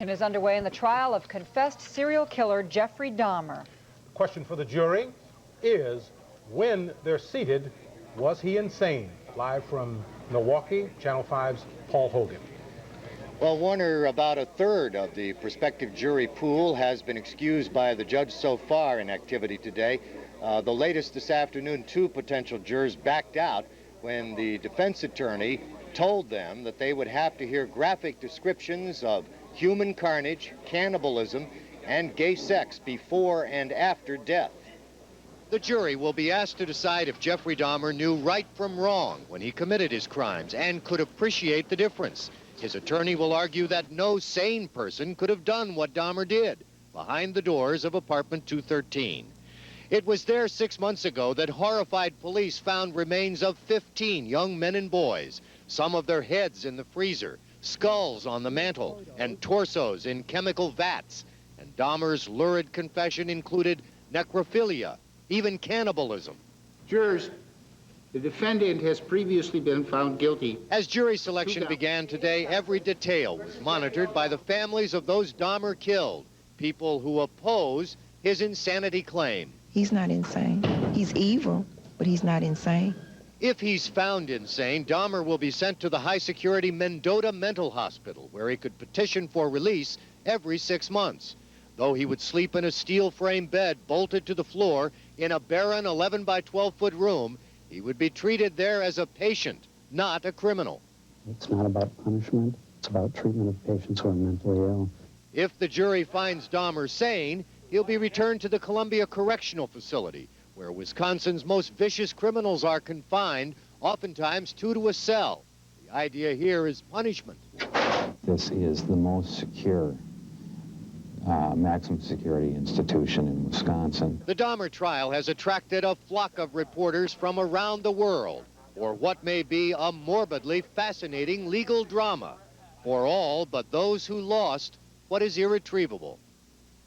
selection is underway in the trial of confessed serial killer Jeffrey Dahmer. The question for the jury is, when they're seated, was he insane? Live from Milwaukee, Channel 5's Paul Hogan. Well, Warner, about a third of the prospective jury pool has been excused by the judge so far in activity today. The latest this afternoon, 2 potential jurors backed out when the defense attorney told them that they would have to hear graphic descriptions of human carnage, cannibalism, and gay sex before and after death. The jury will be asked to decide if Jeffrey Dahmer knew right from wrong when he committed his crimes and could appreciate the difference. His attorney will argue that no sane person could have done what Dahmer did behind the doors of apartment 213. It was there 6 months ago that horrified police found remains of 15 young men and boys, some of their heads in the freezer, skulls on the mantel, and torsos in chemical vats. And Dahmer's lurid confession included necrophilia, even cannibalism. Jurors, the defendant has previously been found guilty. As jury selection began today, every detail was monitored by the families of those Dahmer killed, people who oppose his insanity claim. He's not insane. He's evil, but he's not insane. If he's found insane, Dahmer will be sent to the high-security Mendota Mental Hospital, where he could petition for release every 6 months. Though he would sleep in a steel frame bed bolted to the floor in a barren 11 by 12-foot room, he would be treated there as a patient, not a criminal. It's not about punishment. It's about treatment of patients who are mentally ill. If the jury finds Dahmer sane, he'll be returned to the Columbia Correctional Facility, where Wisconsin's most vicious criminals are confined, oftentimes 2 to a cell. The idea here is punishment. This is the most secure maximum security institution in Wisconsin. The Dahmer trial has attracted a flock of reporters from around the world for what may be a morbidly fascinating legal drama for all but those who lost what is irretrievable.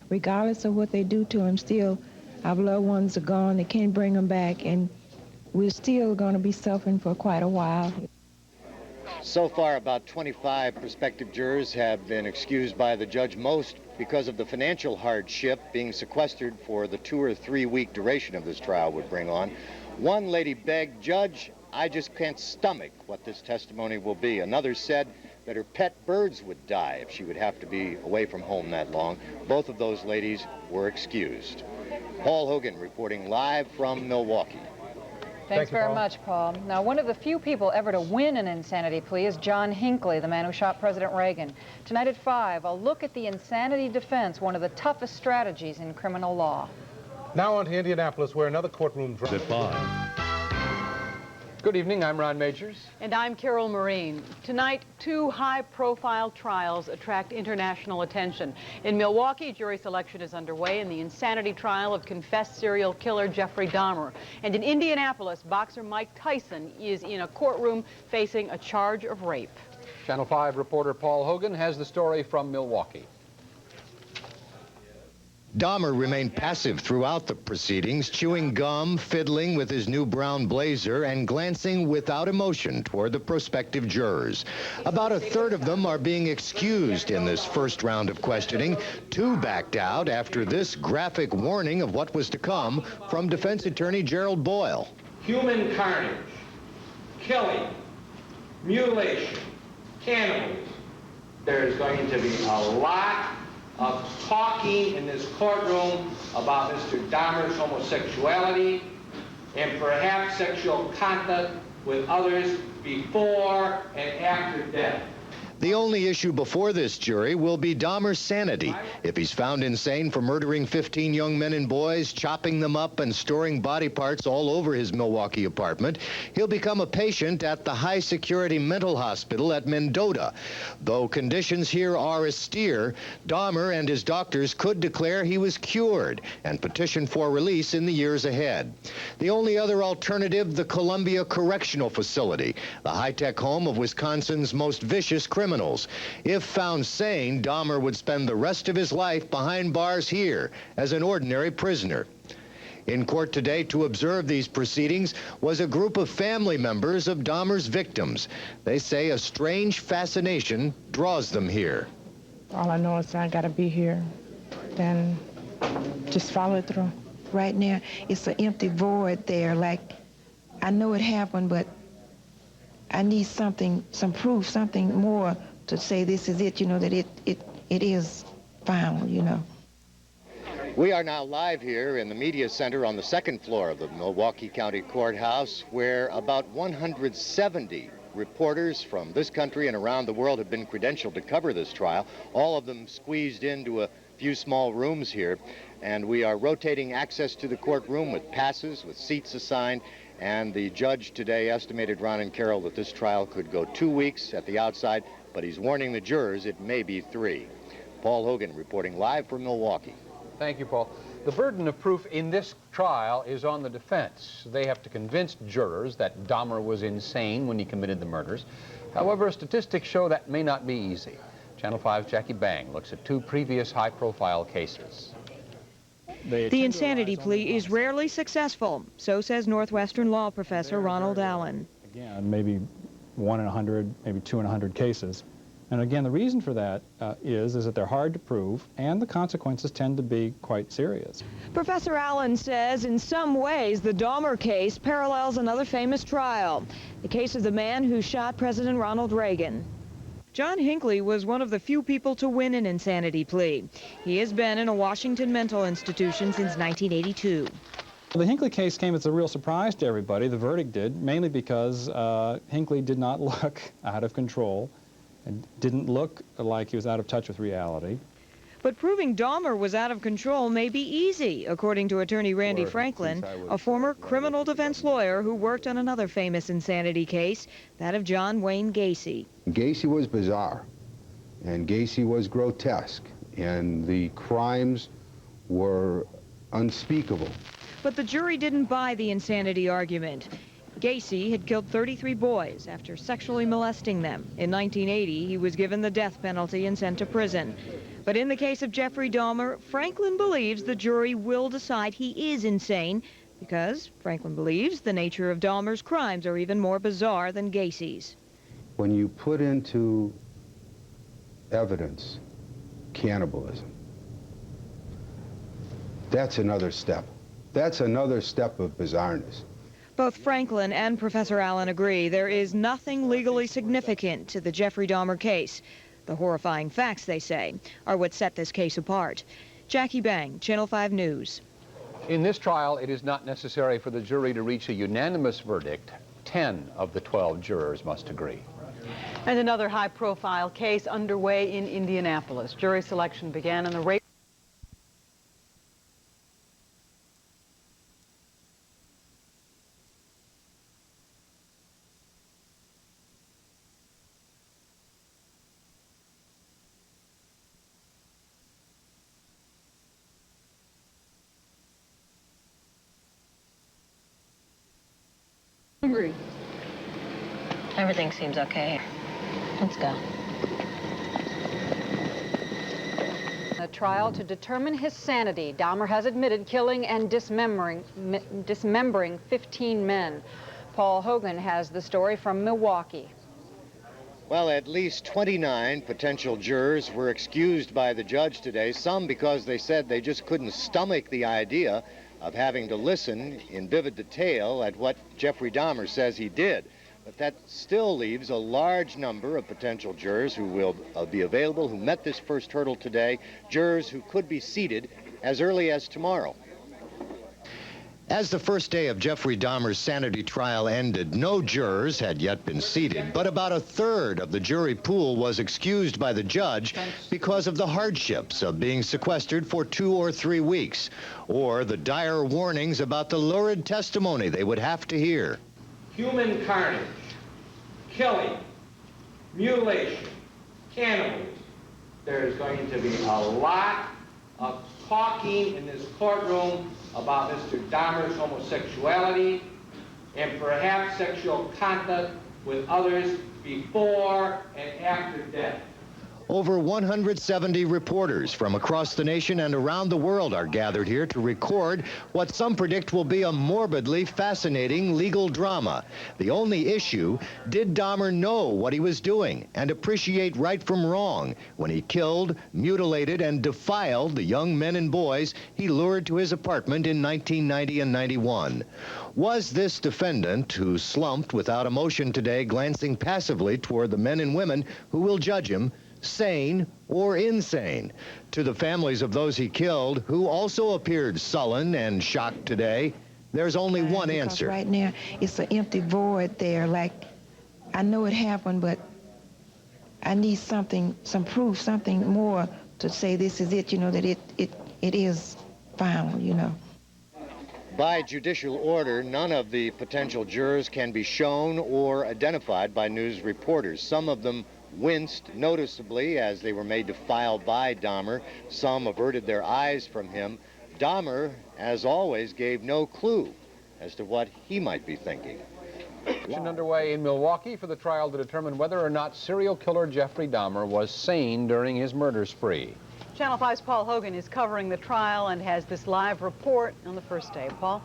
Regardless of what they do to him, still, our loved ones are gone. They can't bring them back, and we're still going to be suffering for quite a while. So far, about 25 prospective jurors have been excused by the judge, most because of the financial hardship being sequestered for the 2 or 3 week duration of this trial would bring on. One lady begged, "Judge, I just can't stomach what this testimony will be." Another said that her pet birds would die if she would have to be away from home that long. Both of those ladies were excused. Paul Hogan reporting live from Milwaukee. Thanks very much, Paul. Now, one of the few people ever to win an insanity plea is John Hinckley, the man who shot President Reagan. Tonight at 5, a look at the insanity defense, one of the toughest strategies in criminal law. Now on to Indianapolis, where another courtroom At 5. Good evening, I'm Ron Majors. And I'm Carol Marine. Tonight, 2 high-profile trials attract international attention. In Milwaukee, jury selection is underway in the insanity trial of confessed serial killer Jeffrey Dahmer. And in Indianapolis, boxer Mike Tyson is in a courtroom facing a charge of rape. Channel 5 reporter Paul Hogan has the story from Milwaukee. Dahmer remained passive throughout the proceedings, chewing gum, fiddling with his new brown blazer, and glancing without emotion toward the prospective jurors. About a third of them are being excused in this first round of questioning. 2 backed out after this graphic warning of what was to come from defense attorney Gerald Boyle. Human carnage, killing, mutilation, cannibalism. There's going to be a lot of talking in this courtroom about Mr. Dahmer's homosexuality and perhaps sexual contact with others before and after death. The only issue before this jury will be Dahmer's sanity. If he's found insane for murdering 15 young men and boys, chopping them up and storing body parts all over his Milwaukee apartment, he'll become a patient at the high-security mental hospital at Mendota. Though conditions here are austere, Dahmer and his doctors could declare he was cured and petition for release in the years ahead. The only other alternative, the Columbia Correctional Facility, the high-tech home of Wisconsin's most vicious criminals. If found sane, Dahmer would spend the rest of his life behind bars here as an ordinary prisoner. In court today to observe these proceedings was a group of family members of Dahmer's victims. They say a strange fascination draws them here. All I know is I gotta be here, then just follow it through. Right now, it's an empty void there. Like, I know it happened, but I need something, some proof, something more to say this is it, you know, that it is final, you know. We are now live here in the media center on the second floor of the Milwaukee County Courthouse, where about 170 reporters from this country and around the world have been credentialed to cover this trial, all of them squeezed into a few small rooms here. And we are rotating access to the courtroom with passes, with seats assigned. And the judge today estimated, Ron and Carol, that this trial could go 2 weeks at the outside, but he's warning the jurors it may be 3. Paul Hogan reporting live from Milwaukee. Thank you, Paul. The burden of proof in this trial is on the defense. They have to convince jurors that Dahmer was insane when he committed the murders. However, statistics show that may not be easy. Channel 5's Jackie Bang looks at 2 previous high-profile cases. The insanity plea is rarely successful, so says Northwestern law professor Ronald Allen. Again, maybe 1 in 100, maybe 2 in 100 cases. And again, the reason for that is that they're hard to prove, and the consequences tend to be quite serious. Professor Allen says in some ways the Dahmer case parallels another famous trial, the case of the man who shot President Ronald Reagan. John Hinckley was one of the few people to win an insanity plea. He has been in a Washington mental institution since 1982. The Hinckley case came as a real surprise to everybody, the verdict did, mainly because Hinckley did not look out of control and didn't look like he was out of touch with reality. But proving Dahmer was out of control may be easy, according to attorney Randy Franklin, a former criminal defense lawyer who worked on another famous insanity case, that of John Wayne Gacy. Gacy was bizarre, and Gacy was grotesque, and the crimes were unspeakable. But the jury didn't buy the insanity argument. Gacy had killed 33 boys after sexually molesting them. In 1980, he was given the death penalty and sent to prison. But in the case of Jeffrey Dahmer, Franklin believes the jury will decide he is insane because Franklin believes the nature of Dahmer's crimes are even more bizarre than Gacy's. When you put into evidence cannibalism, that's another step. That's another step of bizarreness. Both Franklin and Professor Allen agree there is nothing legally significant to the Jeffrey Dahmer case. The horrifying facts, they say, are what set this case apart. Jackie Bang, Channel 5 News. In this trial, it is not necessary for the jury to reach a unanimous verdict. 10 of the 12 jurors must agree. And another high-profile case underway in Indianapolis. Jury selection began in the rape. Hungry. Everything seems okay. Let's go. A trial to determine his sanity. Dahmer has admitted killing and dismembering 15 men. Paul Hogan has the story from Milwaukee. Well, at least 29 potential jurors were excused by the judge today, some because they said they just couldn't stomach the idea of having to listen in vivid detail at what Jeffrey Dahmer says he did. But that still leaves a large number of potential jurors who will be available, who met this first hurdle today, jurors who could be seated as early as tomorrow. As the first day of Jeffrey Dahmer's sanity trial ended, no jurors had yet been seated, but about a third of the jury pool was excused by the judge because of the hardships of being sequestered for 2 or 3 weeks, or the dire warnings about the lurid testimony they would have to hear. Human carnage, killing, mutilation, cannibalism. There's going to be a lot of talking in this courtroom about Mr. Dahmer's homosexuality and perhaps sexual contact with others before and after death. Over 170 reporters from across the nation and around the world are gathered here to record what some predict will be a morbidly fascinating legal drama. The only issue, did Dahmer know what he was doing and appreciate right from wrong when he killed, mutilated, and defiled the young men and boys he lured to his apartment in 1990 and 91? Was this defendant, who slumped without emotion today, glancing passively toward the men and women who will judge him, sane or insane? To the families of those he killed, who also appeared sullen and shocked today, there's only one answer. Right now, it's an empty void there. Like, I know it happened, but I need something, some proof, something more to say this is it, you know, that it is found, you know. By judicial order, none of the potential jurors can be shown or identified by news reporters. Some of them winced noticeably as they were made to file by Dahmer. Some averted their eyes from him. Dahmer, as always, gave no clue as to what he might be thinking. Action underway in Milwaukee for the trial to determine whether or not serial killer Jeffrey Dahmer was sane during his murder spree. Channel 5's Paul Hogan is covering the trial and has this live report on the first day. Paul?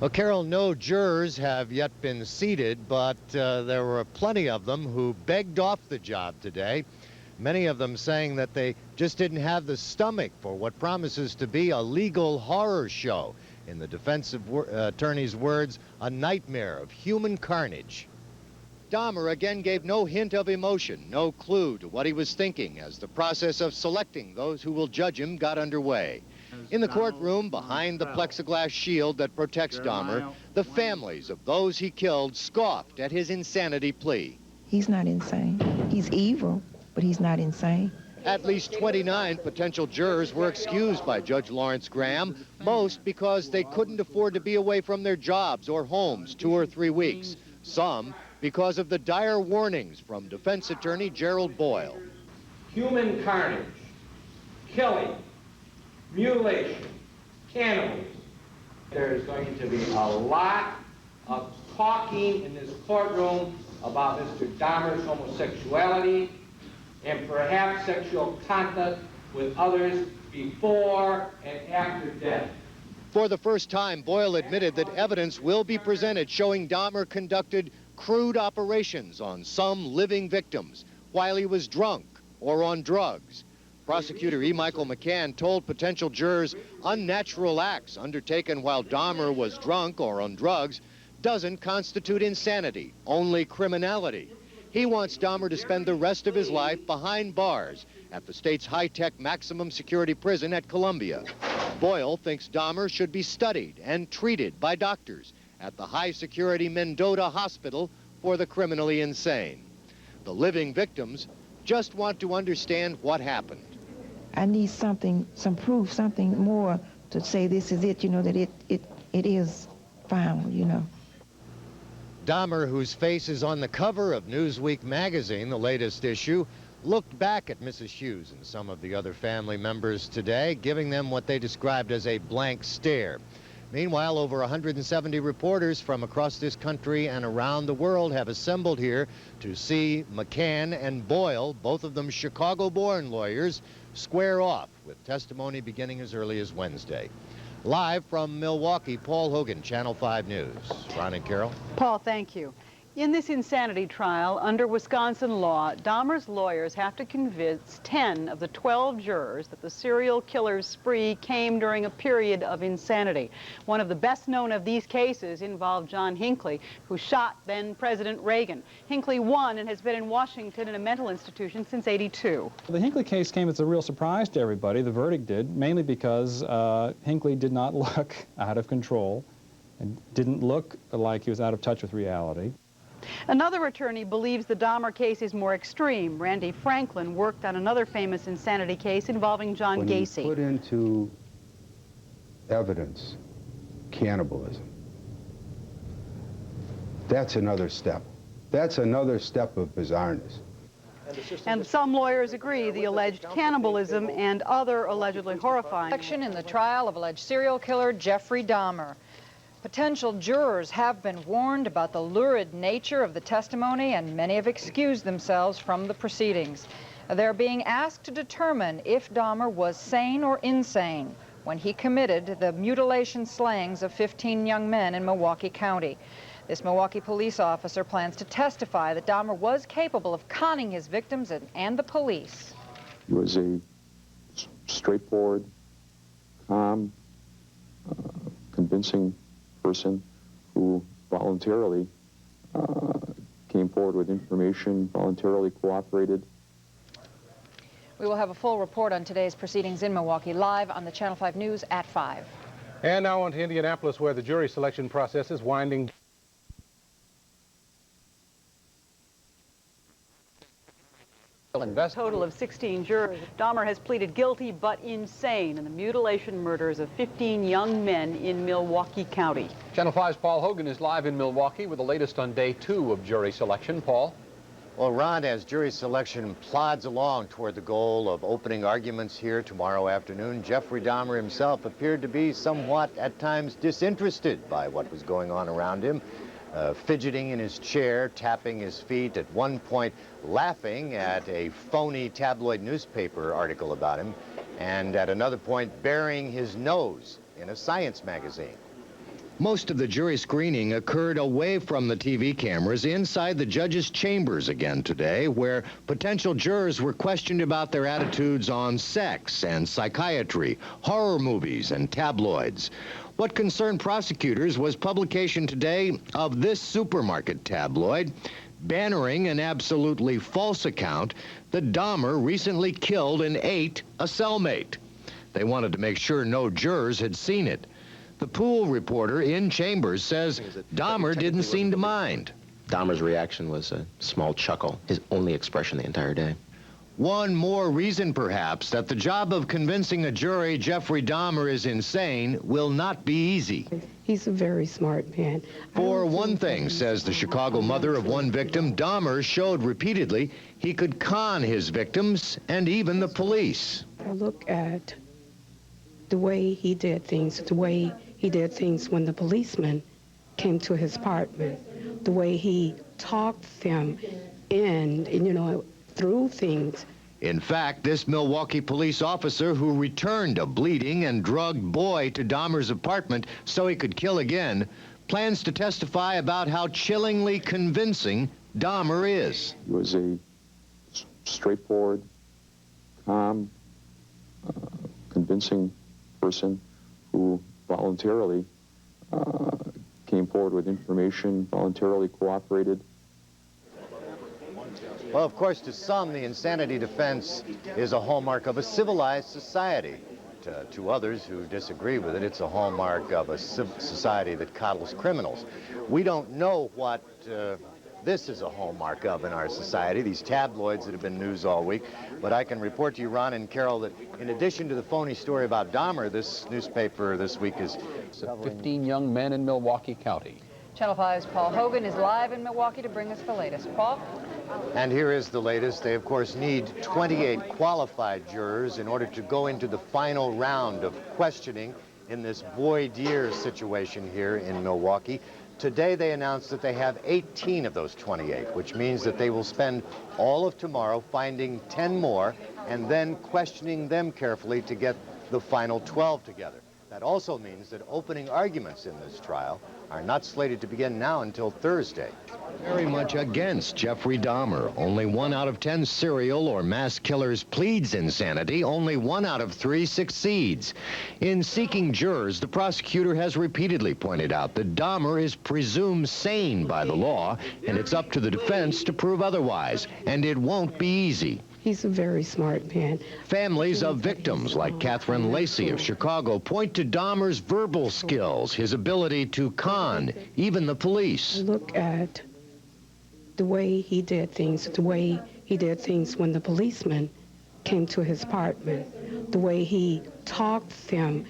Well, Carol, no jurors have yet been seated, but there were plenty of them who begged off the job today. Many of them saying that they just didn't have the stomach for what promises to be a legal horror show. In the defense attorney's words, a nightmare of human carnage. Dahmer again gave no hint of emotion, no clue to what he was thinking as the process of selecting those who will judge him got underway. In the courtroom, behind the plexiglass shield that protects Dahmer, the families of those he killed scoffed at his insanity plea. He's not insane. He's evil, but he's not insane. At least 29 potential jurors were excused by Judge Lawrence Graham, most because they couldn't afford to be away from their jobs or homes 2 or 3 weeks. Some because of the dire warnings from defense attorney Gerald Boyle. Human carnage, killing, mutilation, cannibalism. There's going to be a lot of talking in this courtroom about Mr. Dahmer's homosexuality and perhaps sexual contact with others before and after death. For the first time, Boyle admitted that evidence will be presented showing Dahmer conducted crude operations on some living victims while he was drunk or on drugs. Prosecutor E. Michael McCann told potential jurors unnatural acts undertaken while Dahmer was drunk or on drugs doesn't constitute insanity, only criminality. He wants Dahmer to spend the rest of his life behind bars at the state's high-tech maximum security prison at Columbia. Boyle thinks Dahmer should be studied and treated by doctors at the high-security Mendota Hospital for the criminally insane. The living victims just want to understand what happened. I need something, some proof, something more to say this is it, you know, that it is found, you know. Dahmer, whose face is on the cover of Newsweek magazine, the latest issue, looked back at Mrs. Hughes and some of the other family members today, giving them what they described as a blank stare. Meanwhile, over 170 reporters from across this country and around the world have assembled here to see McCann and Boyle, both of them Chicago-born lawyers, square off with testimony beginning as early as Wednesday. Live from Milwaukee, Paul Hogan, Channel 5 News. Ron and Carol. Paul, thank you. In this insanity trial, under Wisconsin law, Dahmer's lawyers have to convince 10 of the 12 jurors that the serial killer's spree came during a period of insanity. One of the best known of these cases involved John Hinckley, who shot then-President Reagan. Hinckley won and has been in Washington in a mental institution since '82. The Hinckley case came as a real surprise to everybody, the verdict did, mainly because Hinckley did not look out of control and didn't look like he was out of touch with reality. Another attorney believes the Dahmer case is more extreme. Randy Franklin worked on another famous insanity case involving John Gacy. When you put into evidence cannibalism, that's another step. That's another step of bizarreness. And some lawyers agree the alleged cannibalism and other allegedly horrifying Action in the trial of alleged serial killer Jeffrey Dahmer. Potential jurors have been warned about the lurid nature of the testimony, and many have excused themselves from the proceedings. They're being asked to determine if Dahmer was sane or insane when he committed the mutilation slayings of 15 young men in Milwaukee County. This Milwaukee police officer plans to testify that Dahmer was capable of conning his victims and the police. He was a straightforward, calm, convincing person who voluntarily came forward with information, voluntarily cooperated. We will have a full report on today's proceedings in Milwaukee live on the Channel 5 News at 5. And now on to Indianapolis, where the jury selection process is winding. A total of 16 jurors. Dahmer has pleaded guilty but insane in the mutilation murders of 15 young men in Milwaukee County. Channel 5's Paul Hogan is live in Milwaukee with the latest on day 2 of jury selection. Paul? Well, Ron, as jury selection plods along toward the goal of opening arguments here tomorrow afternoon, Jeffrey Dahmer himself appeared to be somewhat, at times, disinterested by what was going on around him. Fidgeting in his chair, tapping his feet, at one point laughing at a phony tabloid newspaper article about him, and at another point burying his nose in a science magazine. Most of the jury screening occurred away from the TV cameras inside the judge's chambers again today, where potential jurors were questioned about their attitudes on sex and psychiatry, horror movies and tabloids. What concerned prosecutors was publication today of this supermarket tabloid, bannering an absolutely false account that Dahmer recently killed and ate a cellmate. They wanted to make sure no jurors had seen it. The pool reporter in chambers says Dahmer didn't seem to mind. Dahmer's reaction was a small chuckle, his only expression the entire day. One more reason, perhaps, that the job of convincing a jury Jeffrey Dahmer is insane will not be easy. He's a very smart man. For one thing, says the Chicago mother of one victim, Dahmer showed repeatedly he could con his victims and even the police. I look at the way he did things, the way he did things when the policeman came to his apartment, the way he talked them in, you know, through things. In fact, this Milwaukee police officer who returned a bleeding and drugged boy to Dahmer's apartment so he could kill again plans to testify about how chillingly convincing Dahmer is. He was a straightforward, calm, convincing person who voluntarily came forward with information, voluntarily cooperated. Well, of course, to some, the insanity defense is a hallmark of a civilized society. To others who disagree with it, it's a hallmark of a society that coddles criminals. We don't know what this is a hallmark of in our society, these tabloids that have been news all week. But I can report to you, Ron and Carol, that in addition to the phony story about Dahmer, this newspaper this week is 15 young men in Milwaukee County. Channel 5's Paul Hogan is live in Milwaukee to bring us the latest. Paul? And here is the latest. They, of course, need 28 qualified jurors in order to go into the final round of questioning in this voir dire situation here in Milwaukee. Today, they announced that they have 18 of those 28, which means that they will spend all of tomorrow finding 10 more and then questioning them carefully to get the final 12 together. That also means that opening arguments in this trial are not slated to begin now until Thursday. Very much against Jeffrey Dahmer. Only 1 out of 10 serial or mass killers pleads insanity. Only 1 out of 3 succeeds. In seeking jurors, the prosecutor has repeatedly pointed out that Dahmer is presumed sane by the law, and it's up to the defense to prove otherwise, and it won't be easy. He's a very smart man. Families of victims like Catherine Lacey of Chicago point to Dahmer's verbal skills, his ability to con even the police. Look at the way he did things, the way he did things when the policeman came to his apartment, the way he talked them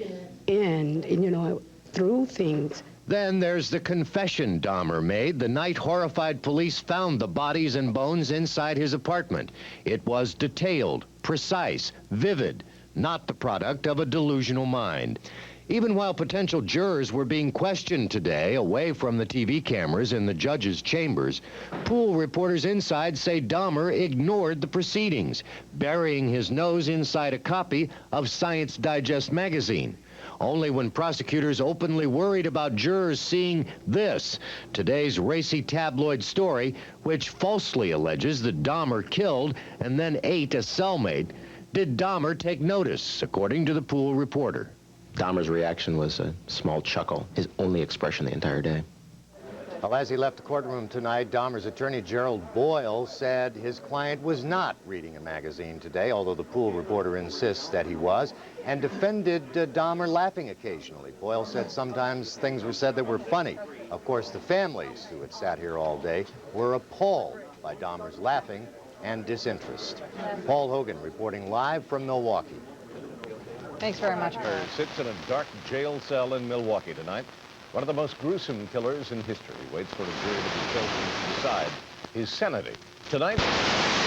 in, you know, through things. Then there's the confession Dahmer made the night horrified police found the bodies and bones inside his apartment. It was detailed, precise, vivid, not the product of a delusional mind. Even while potential jurors were being questioned today away from the TV cameras in the judge's chambers, pool reporters inside say Dahmer ignored the proceedings, burying his nose inside a copy of Science Digest magazine. Only when prosecutors openly worried about jurors seeing this, today's racy tabloid story, which falsely alleges that Dahmer killed and then ate a cellmate, did Dahmer take notice, according to the pool reporter. Dahmer's reaction was a small chuckle, his only expression the entire day. Well, as he left the courtroom tonight, Dahmer's attorney Gerald Boyle said his client was not reading a magazine today, although the pool reporter insists that he was, and defended Dahmer laughing occasionally. Boyle said sometimes things were said that were funny. Of course, the families who had sat here all day were appalled by Dahmer's laughing and disinterest. Paul Hogan reporting live from Milwaukee. Thanks very much, Paul. Sits in a dark jail cell in Milwaukee tonight. One of the most gruesome killers in history waits for a jury to be chosen to decide his sanity. Tonight,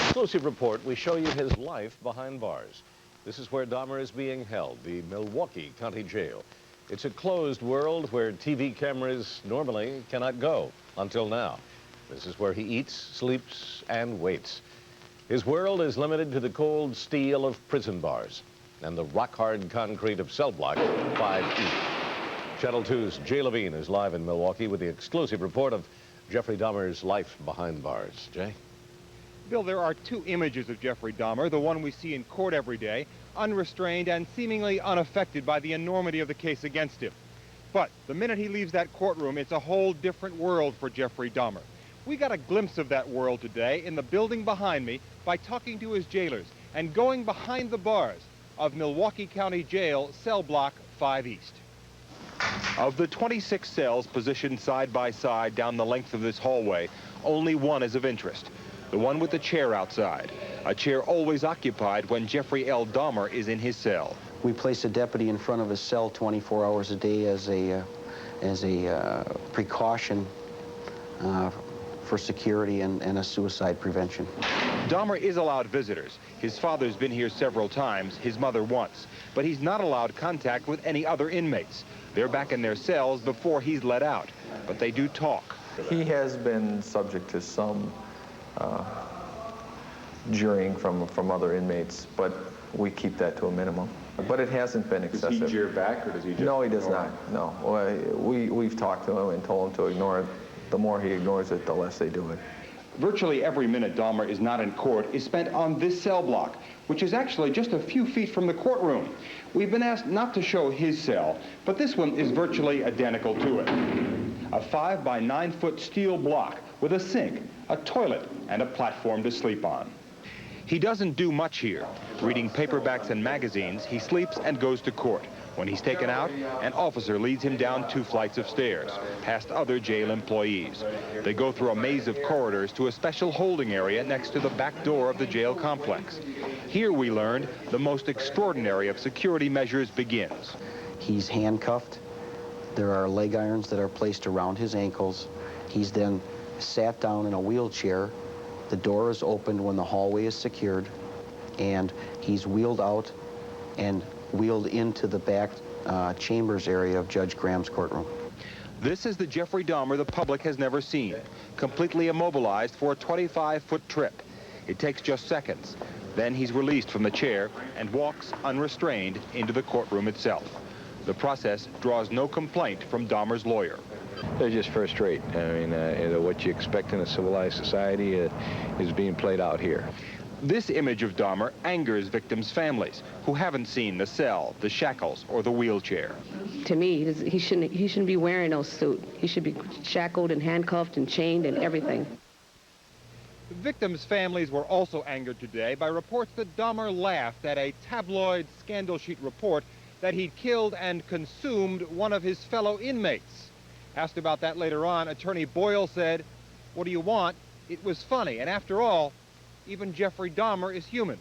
exclusive report, we show you his life behind bars. This is where Dahmer is being held, the Milwaukee County Jail. It's a closed world where TV cameras normally cannot go, until now. This is where he eats, sleeps, and waits. His world is limited to the cold steel of prison bars and the rock-hard concrete of cell block 5E. Channel 2's Jay Levine is live in Milwaukee with the exclusive report of Jeffrey Dahmer's life behind bars. Jay? Bill, there are two images of Jeffrey Dahmer, the one we see in court every day, unrestrained and seemingly unaffected by the enormity of the case against him. But the minute he leaves that courtroom, it's a whole different world for Jeffrey Dahmer. We got a glimpse of that world today in the building behind me by talking to his jailers and going behind the bars of Milwaukee County Jail, cell block 5 East. Of the 26 cells positioned side by side down the length of this hallway, only one is of interest, the one with the chair outside, a chair always occupied when Jeffrey L. Dahmer is in his cell. We place a deputy in front of his cell 24 hours a day as a precaution for security and a suicide prevention. Dahmer is allowed visitors. His father's been here several times, his mother once, but he's not allowed contact with any other inmates. They're back in their cells before he's let out, but they do talk. He has been subject to some jurying from other inmates, but we keep that to a minimum. But it hasn't been excessive. Does he jeer back, or does he just... No, he does not, no. We've talked to him and told him to ignore it. The more he ignores it, the less they do it. Virtually every minute Dahmer is not in court is spent on this cell block, which is actually just a few feet from the courtroom. We've been asked not to show his cell, but this one is virtually identical to it. A 5 by 9 foot steel block with a sink, a toilet, and a platform to sleep on. He doesn't do much here. Reading paperbacks and magazines, he sleeps and goes to court. When he's taken out, an officer leads him down 2 flights of stairs, past other jail employees. They go through a maze of corridors to a special holding area next to the back door of the jail complex. Here we learned the most extraordinary of security measures begins. He's handcuffed. There are leg irons that are placed around his ankles. He's then sat down in a wheelchair. The door is opened when the hallway is secured, and he's wheeled out and wheeled into the back chambers area of Judge Graham's courtroom. This is the Jeffrey Dahmer the public has never seen, completely immobilized for a 25-foot trip. It takes just seconds. Then he's released from the chair and walks unrestrained into the courtroom itself. The process draws no complaint from Dahmer's lawyer. They're just first rate. I mean, what you expect in a civilized society is being played out here. This image of Dahmer angers victims' families who haven't seen the cell, the shackles, or the wheelchair. To me, he shouldn't be wearing no suit. He should be shackled and handcuffed and chained and everything. The victims' families were also angered today by reports that Dahmer laughed at a tabloid scandal sheet report that he'd killed and consumed one of his fellow inmates. Asked about that later on, Attorney Boyle said, "What do you want? It was funny, and after all, even Jeffrey Dahmer is human."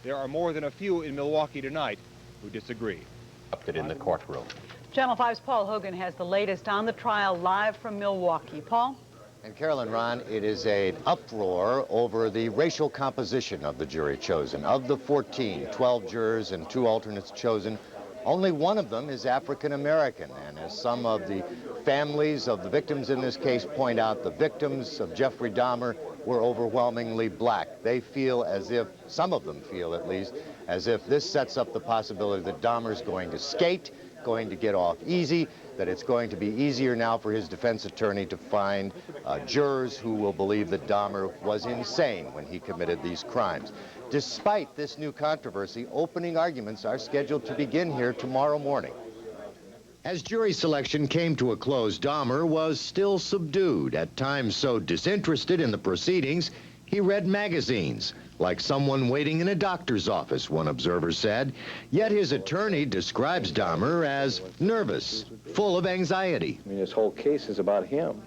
There are more than a few in Milwaukee tonight who disagree. In the courtroom. Channel 5's Paul Hogan has the latest on the trial live from Milwaukee. Paul? And Carolyn, Ron, it is an uproar over the racial composition of the jury chosen. Of the 14, 12 jurors and 2 alternates chosen, Only one of them is African American, and as some of the families of the victims in this case point out, the victims of Jeffrey Dahmer were overwhelmingly black. They feel as if, some of them feel at least, as if this sets up the possibility that Dahmer's going to skate, going to get off easy, that it's going to be easier now for his defense attorney to find jurors who will believe that Dahmer was insane when he committed these crimes. Despite this new controversy, opening arguments are scheduled to begin here tomorrow morning. As jury selection came to a close, Dahmer was still subdued, at times so disinterested in the proceedings, he read magazines, like someone waiting in a doctor's office, one observer said. Yet his attorney describes Dahmer as nervous, full of anxiety. I mean, this whole case is about him.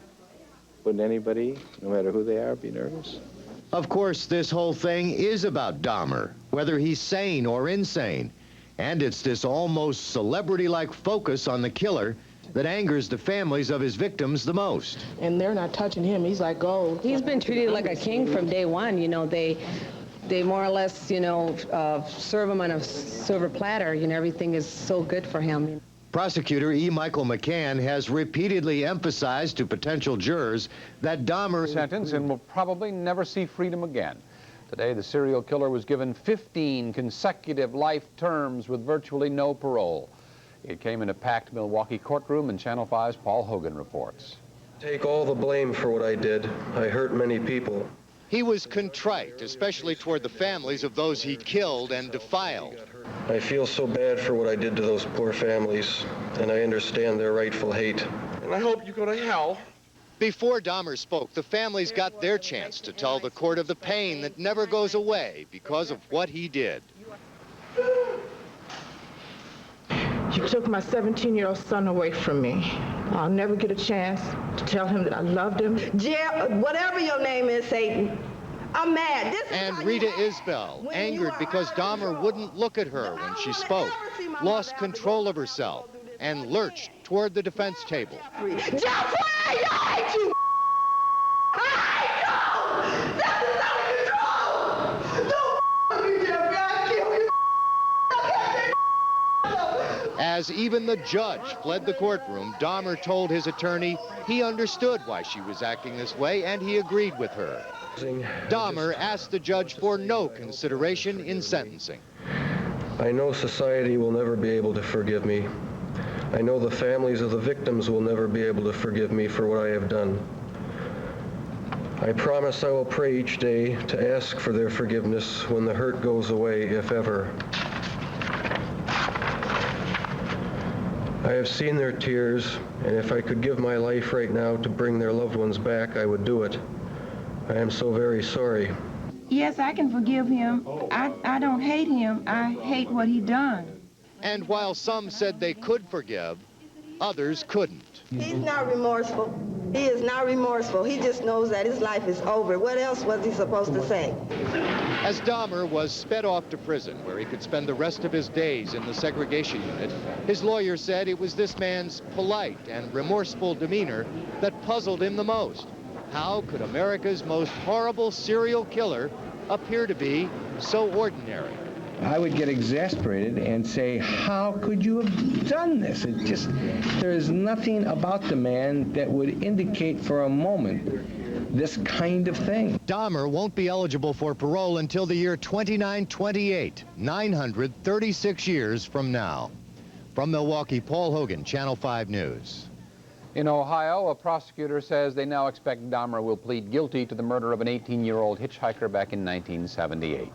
Wouldn't anybody, no matter who they are, be nervous? Of course, this whole thing is about Dahmer, whether he's sane or insane. And it's this almost celebrity-like focus on the killer that angers the families of his victims the most. And they're not touching him. He's like gold. He's been treated like a king from day one. You know, they more or less, you know, serve him on a silver platter. You know, everything is so good for him. Prosecutor E. Michael McCann has repeatedly emphasized to potential jurors that Dahmer sentence and will probably never see freedom again. Today, the serial killer was given 15 consecutive life terms with virtually no parole. It came in a packed Milwaukee courtroom, and Channel 5's Paul Hogan reports. Take all the blame for what I did. I hurt many people. He was contrite, especially toward the families of those he killed and defiled. I feel so bad for what I did to those poor families, and I understand their rightful hate. And I hope you go to hell. Before Dahmer spoke, the families got their chance to tell the court of the pain that never goes away because of what he did. You took my 17-year-old son away from me. I'll never get a chance to tell him that I loved him. Whatever your name is, Satan, I'm mad. And Rita Isbell, angered because Dahmer wouldn't look at her when she spoke, lost control of herself and lurched toward the defense table. Jeffrey, I hate you! I hate you! This is out of control! Don't me, Jeffrey, I'll kill you! As even the judge fled the courtroom, Dahmer told his attorney he understood why she was acting this way, and he agreed with her. Dahmer asked the judge for no consideration in sentencing. I know society will never be able to forgive me. I know the families of the victims will never be able to forgive me for what I have done. I promise I will pray each day to ask for their forgiveness when the hurt goes away, if ever. I have seen their tears, and if I could give my life right now to bring their loved ones back, I would do it. I am so very sorry. Yes, I can forgive him. I don't hate him. I hate what he done. And while some said they could forgive, others couldn't. He's not remorseful. He is not remorseful. He just knows that his life is over. What else was he supposed to say? As Dahmer was sped off to prison, where he could spend the rest of his days in the segregation unit, his lawyer said it was this man's polite and remorseful demeanor that puzzled him the most. How could America's most horrible serial killer appear to be so ordinary? I would get exasperated and say, how could you have done this? It just, there is nothing about the man that would indicate for a moment this kind of thing. Dahmer won't be eligible for parole until the year 2928, 936 years from now. From Milwaukee, Paul Hogan, Channel 5 News. In Ohio, a prosecutor says they now expect Dahmer will plead guilty to the murder of an 18-year-old hitchhiker back in 1978.